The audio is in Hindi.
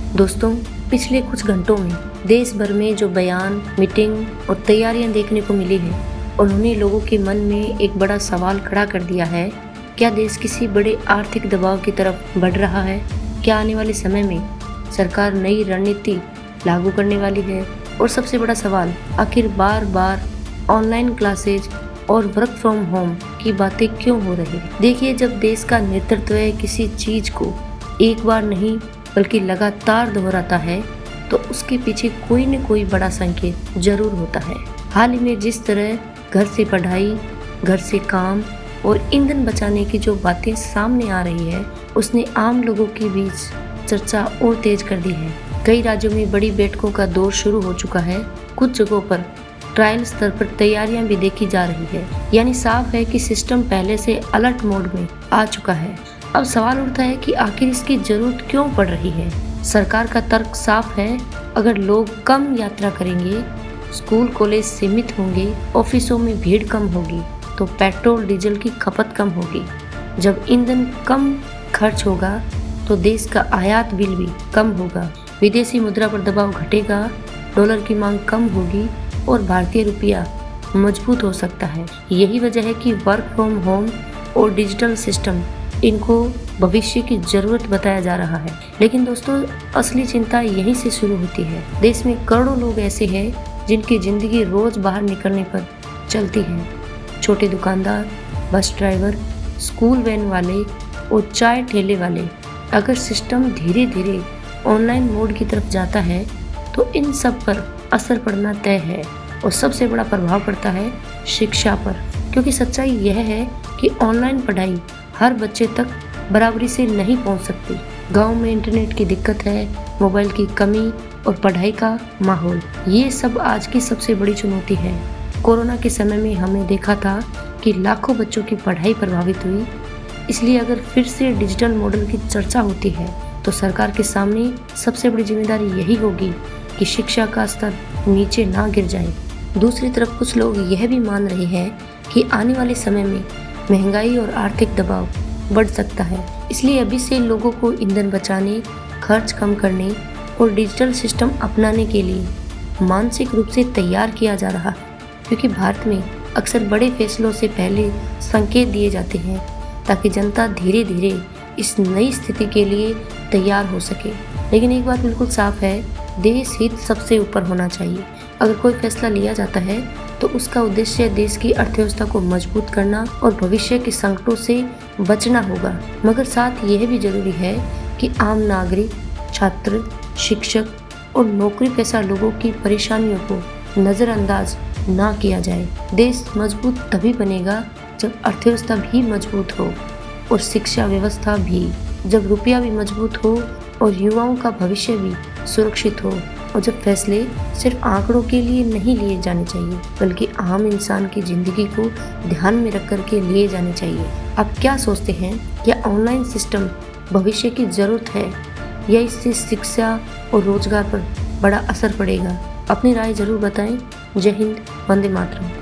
दोस्तों, पिछले कुछ घंटों में देश भर में जो बयान, मीटिंग और तैयारियां देखने को मिली है, उन्होंने लोगों के मन में एक बड़ा सवाल खड़ा कर दिया है। क्या देश किसी बड़े आर्थिक दबाव की तरफ बढ़ रहा है? क्या आने वाले समय में सरकार नई रणनीति लागू करने वाली है? और सबसे बड़ा सवाल, आखिर बार बार ऑनलाइन क्लासेज और वर्क फ्रॉम होम की बातें क्यों हो रही है? देखिए, जब देश का नेतृत्व किसी चीज को एक बार नहीं बल्कि लगातार दोहराता है तो उसके पीछे कोई न कोई बड़ा संकेत जरूर होता है। हाल ही में जिस तरह घर से पढ़ाई, घर से काम और ईंधन बचाने की जो बातें सामने आ रही है, उसने आम लोगों के बीच चर्चा और तेज कर दी है। कई राज्यों में बड़ी बैठकों का दौर शुरू हो चुका है। कुछ जगहों पर ट्रायल स्तर पर तैयारियां भी देखी जा रही है। यानी साफ है कि सिस्टम पहले से अलर्ट मोड में आ चुका है। अब सवाल उठता है कि आखिर इसकी जरूरत क्यों पड़ रही है? सरकार का तर्क साफ है, अगर लोग कम यात्रा करेंगे, स्कूल कॉलेज सीमित होंगे, ऑफिसों में भीड़ कम होगी तो पेट्रोल डीजल की खपत कम होगी। जब ईंधन कम खर्च होगा तो देश का आयात बिल भी कम होगा, विदेशी मुद्रा पर दबाव घटेगा, डॉलर की मांग कम होगी और भारतीय रुपया मजबूत हो सकता है। यही वजह है कि वर्क फ्रॉम होम और डिजिटल सिस्टम इनको भविष्य की जरूरत बताया जा रहा है। लेकिन दोस्तों, असली चिंता यहीं से शुरू होती है। देश में करोड़ों लोग ऐसे हैं जिनकी जिंदगी रोज बाहर निकलने पर चलती है। छोटे दुकानदार, बस ड्राइवर, स्कूल वैन वाले और चाय ठेले वाले। अगर सिस्टम धीरे धीरे ऑनलाइन मोड की तरफ जाता है तो इन सब पर असर पड़ना तय है और सबसे बड़ा प्रभाव पड़ता है शिक्षा पर। क्योंकि सच्चाई यह है कि ऑनलाइन पढ़ाई हर बच्चे तक बराबरी से नहीं पहुंच सकती। गांव में इंटरनेट की दिक्कत है, मोबाइल की कमी और पढ़ाई का माहौल, ये सब आज की सबसे बड़ी चुनौती है। कोरोना के समय में हमने देखा था कि लाखों बच्चों की पढ़ाई प्रभावित हुई। इसलिए अगर फिर से डिजिटल मॉडल की चर्चा होती है तो सरकार के सामने सबसे बड़ी जिम्मेदारी यही होगी कि शिक्षा का स्तर नीचे ना गिर जाए। दूसरी तरफ कुछ लोग यह भी मान रहे हैं कि आने वाले समय में महंगाई और आर्थिक दबाव बढ़ सकता है। इसलिए अभी से लोगों को ईंधन बचाने, खर्च कम करने और डिजिटल सिस्टम अपनाने के लिए मानसिक रूप से तैयार किया जा रहा है। क्योंकि भारत में अक्सर बड़े फैसलों से पहले संकेत दिए जाते हैं ताकि जनता धीरे धीरे इस नई स्थिति के लिए तैयार हो सके। लेकिन एक बात बिल्कुल साफ है, देश हित सबसे ऊपर होना चाहिए। अगर कोई फैसला लिया जाता है तो उसका उद्देश्य देश की अर्थव्यवस्था को मजबूत करना और भविष्य के संकटों से बचना होगा। मगर साथ यह भी जरूरी है कि आम नागरिक, छात्र, शिक्षक और नौकरी पेशा लोगों की परेशानियों को नजरअंदाज ना किया जाए। देश मजबूत तभी बनेगा जब अर्थव्यवस्था भी मजबूत हो और शिक्षा व्यवस्था भी, जब रुपया भी मजबूत हो और युवाओं का भविष्य भी सुरक्षित हो, और जब फैसले सिर्फ आंकड़ों के लिए नहीं लिए जाने चाहिए बल्कि आम इंसान की जिंदगी को ध्यान में रख कर के लिए जाने चाहिए। आप क्या सोचते हैं? क्या ऑनलाइन सिस्टम भविष्य की जरूरत है या इससे शिक्षा और रोजगार पर बड़ा असर पड़ेगा? अपनी राय जरूर बताएं। जय हिंद, वंदे मातरम।